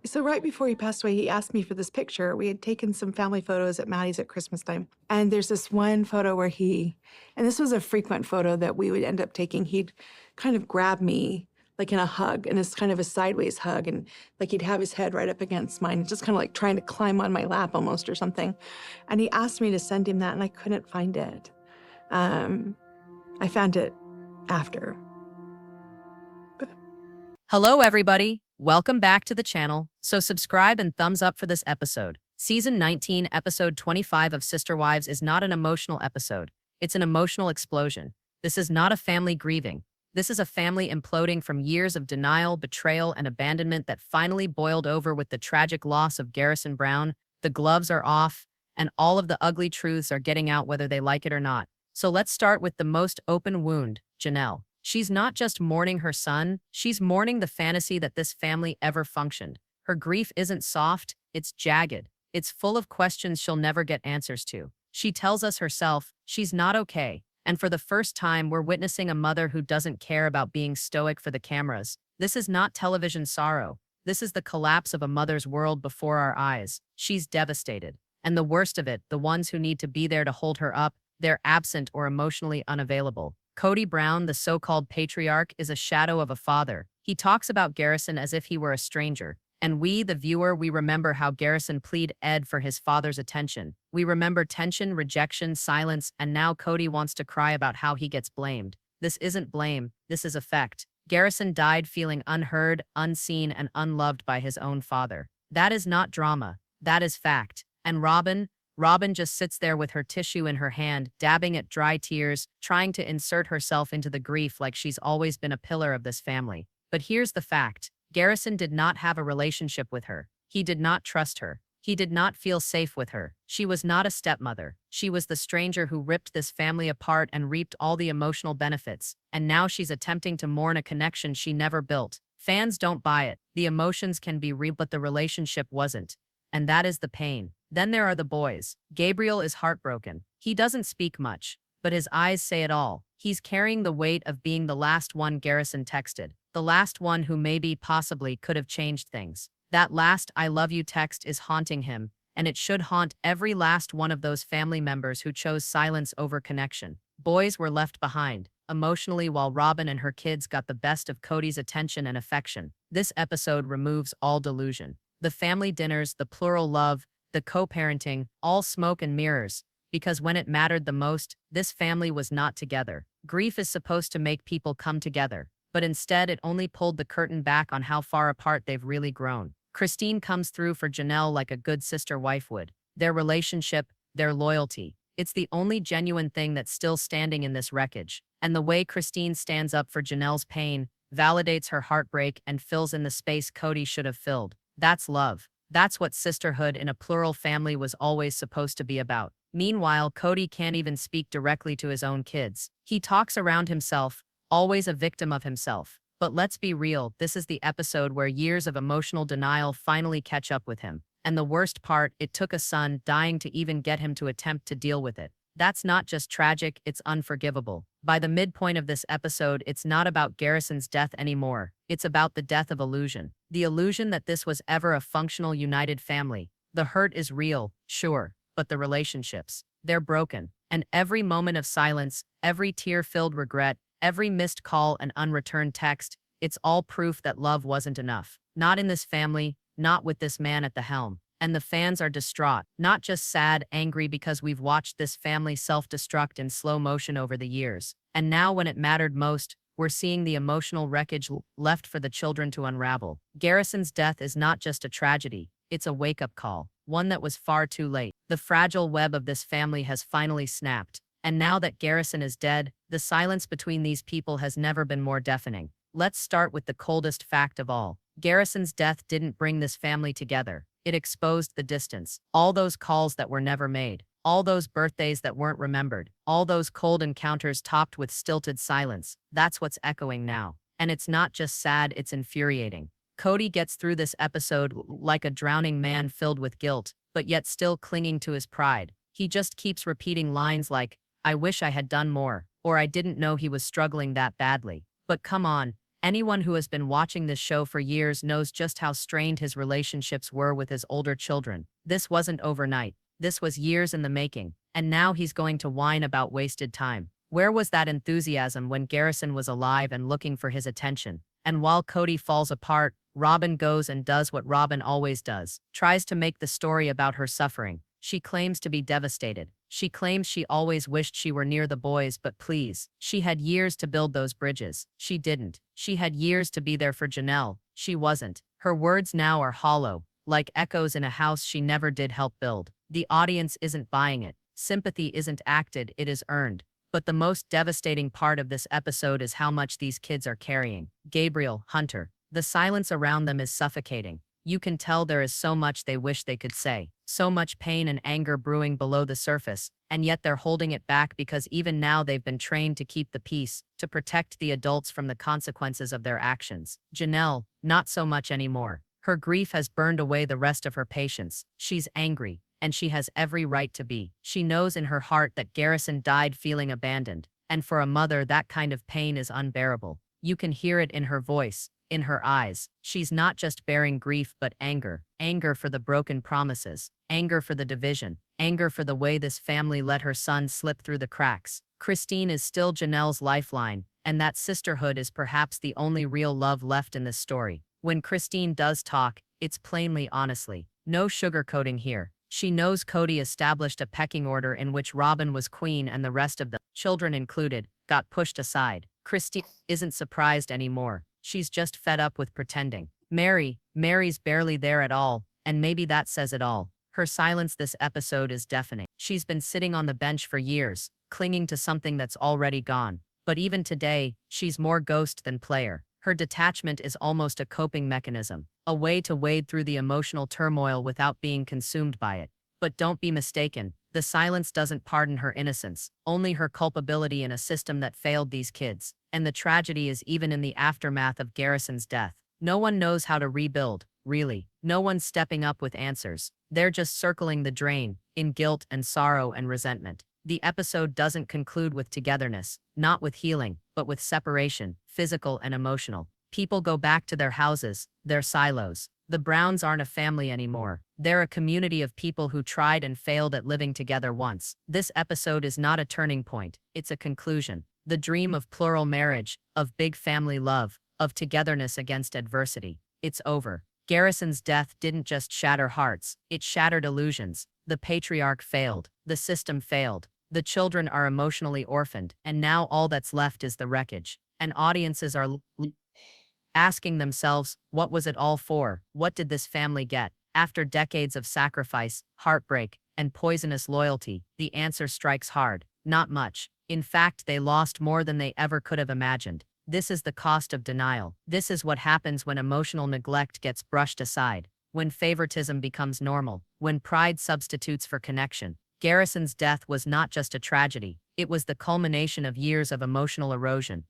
So right before he passed away, he asked me for this picture. We had taken some family photos at Maddie's at Christmas time. And there's this one photo where and this was a frequent photo that we would end up taking. He'd kind of grab me like in a hug, and it's kind of a sideways hug. And like he'd have his head right up against mine, just kind of like trying to climb on my lap almost or something. And he asked me to send him that, and I couldn't find it. I found it after. Hello, everybody. Welcome back to the channel. So subscribe and thumbs up for this episode. Season 19, episode 25 of Sister Wives is not an emotional episode. It's an emotional explosion. This is not a family grieving. This is a family imploding from years of denial, betrayal, and abandonment that finally boiled over with the tragic loss of Garrison Brown. The gloves are off, and all of the ugly truths are getting out whether they like it or not. So let's start with the most open wound, Janelle. She's not just mourning her son, she's mourning the fantasy that this family ever functioned. Her grief isn't soft, it's jagged. It's full of questions she'll never get answers to. She tells us herself she's not okay. And for the first time, we're witnessing a mother who doesn't care about being stoic for the cameras. This is not television sorrow. This is the collapse of a mother's world before our eyes. She's devastated. And the worst of it, the ones who need to be there to hold her up, they're absent or emotionally unavailable. Kody Brown, the so-called patriarch, is a shadow of a father. He talks about Garrison as if he were a stranger. And we, the viewer, we remember how Garrison pleaded Ed for his father's attention. We remember tension, rejection, silence, and now Kody wants to cry about how he gets blamed. This isn't blame, this is affect. Garrison died feeling unheard, unseen, and unloved by his own father. That is not drama, that is fact. And Robyn just sits there with her tissue in her hand, dabbing at dry tears, trying to insert herself into the grief like she's always been a pillar of this family. But here's the fact. Garrison did not have a relationship with her. He did not trust her. He did not feel safe with her. She was not a stepmother. She was the stranger who ripped this family apart and reaped all the emotional benefits. And now she's attempting to mourn a connection she never built. Fans don't buy it. The emotions can be real, but the relationship wasn't. And that is the pain. Then there are the boys. Gabriel is heartbroken. He doesn't speak much, but his eyes say it all. He's carrying the weight of being the last one Garrison texted, the last one who maybe, possibly, could have changed things. That last "I love you" text is haunting him, and it should haunt every last one of those family members who chose silence over connection. Boys were left behind, emotionally, while Robyn and her kids got the best of Kody's attention and affection. This episode removes all delusion. The family dinners, the plural love, the co-parenting, all smoke and mirrors, because when it mattered the most, this family was not together. Grief is supposed to make people come together, but instead it only pulled the curtain back on how far apart they've really grown. Christine comes through for Janelle like a good sister wife would. Their relationship, their loyalty. It's the only genuine thing that's still standing in this wreckage. And the way Christine stands up for Janelle's pain, validates her heartbreak, and fills in the space Kody should have filled. That's love. That's what sisterhood in a plural family was always supposed to be about. Meanwhile, Kody can't even speak directly to his own kids. He talks around himself, always a victim of himself. But let's be real, this is the episode where years of emotional denial finally catch up with him. And the worst part, it took a son dying to even get him to attempt to deal with it. That's not just tragic, it's unforgivable. By the midpoint of this episode, it's not about Garrison's death anymore. It's about the death of illusion. The illusion that this was ever a functional, united family. The hurt is real, sure, but the relationships, they're broken. And every moment of silence, every tear-filled regret, every missed call and unreturned text, it's all proof that love wasn't enough. Not in this family, not with this man at the helm. And the fans are distraught, not just sad, angry because we've watched this family self-destruct in slow motion over the years. And now when it mattered most, we're seeing the emotional wreckage left for the children to unravel. Garrison's death is not just a tragedy, it's a wake-up call, one that was far too late. The fragile web of this family has finally snapped. And now that Garrison is dead, the silence between these people has never been more deafening. Let's start with the coldest fact of all. Garrison's death didn't bring this family together. It exposed the distance. All those calls that were never made. All those birthdays that weren't remembered. All those cold encounters topped with stilted silence. That's what's echoing now. And it's not just sad, it's infuriating. Kody gets through this episode like a drowning man filled with guilt, but yet still clinging to his pride. He just keeps repeating lines like, "I wish I had done more," or "I didn't know he was struggling that badly." But come on, Anyone who has been watching this show for years knows just how strained his relationships were with his older children. This wasn't overnight. This was years in the making. And now he's going to whine about wasted time. Where was that enthusiasm when Garrison was alive and looking for his attention? And while Kody falls apart, Robyn goes and does what Robyn always does, tries to make the story about her suffering. She claims to be devastated. She claims she always wished she were near the boys, but please, she had years to build those bridges. She didn't. She had years to be there for Janelle. She wasn't. Her words now are hollow, like echoes in a house she never did help build. The audience isn't buying it. Sympathy isn't acted, it is earned. But the most devastating part of this episode is how much these kids are carrying. Gabriel, Hunter. The silence around them is suffocating. You can tell there is so much they wish they could say. So much pain and anger brewing below the surface, and yet they're holding it back because even now they've been trained to keep the peace, to protect the adults from the consequences of their actions. Janelle, not so much anymore. Her grief has burned away the rest of her patience. She's angry, and she has every right to be. She knows in her heart that Garrison died feeling abandoned, and for a mother that kind of pain is unbearable. You can hear it in her voice, in her eyes. She's not just bearing grief but anger. Anger for the broken promises. Anger for the division. Anger for the way this family let her son slip through the cracks. Christine is still Janelle's lifeline, and that sisterhood is perhaps the only real love left in this story. When Christine does talk, it's plainly honestly. No sugarcoating here. She knows Kody established a pecking order in which Robyn was queen and the rest of them, children included, got pushed aside. Christine isn't surprised anymore. She's just fed up with pretending. Mary's barely there at all, and maybe that says it all. Her silence this episode is deafening. She's been sitting on the bench for years, clinging to something that's already gone. But even today, she's more ghost than player. Her detachment is almost a coping mechanism, a way to wade through the emotional turmoil without being consumed by it. But don't be mistaken, the silence doesn't pardon her innocence, only her culpability in a system that failed these kids. And the tragedy is even in the aftermath of Garrison's death. No one knows how to rebuild, really. No one's stepping up with answers. They're just circling the drain, in guilt and sorrow and resentment. The episode doesn't conclude with togetherness, not with healing, but with separation, physical and emotional. People go back to their houses, their silos. The Browns aren't a family anymore. They're a community of people who tried and failed at living together once. This episode is not a turning point, it's a conclusion. The dream of plural marriage, of big family love, of togetherness against adversity. It's over. Garrison's death didn't just shatter hearts, it shattered illusions. The patriarch failed. The system failed. The children are emotionally orphaned, and now all that's left is the wreckage. And audiences are asking themselves, what was it all for? What did this family get? After decades of sacrifice, heartbreak, and poisonous loyalty, the answer strikes hard. Not much. In fact, they lost more than they ever could have imagined. This is the cost of denial. This is what happens when emotional neglect gets brushed aside, when favoritism becomes normal, when pride substitutes for connection. Garrison's death was not just a tragedy, it was the culmination of years of emotional erosion,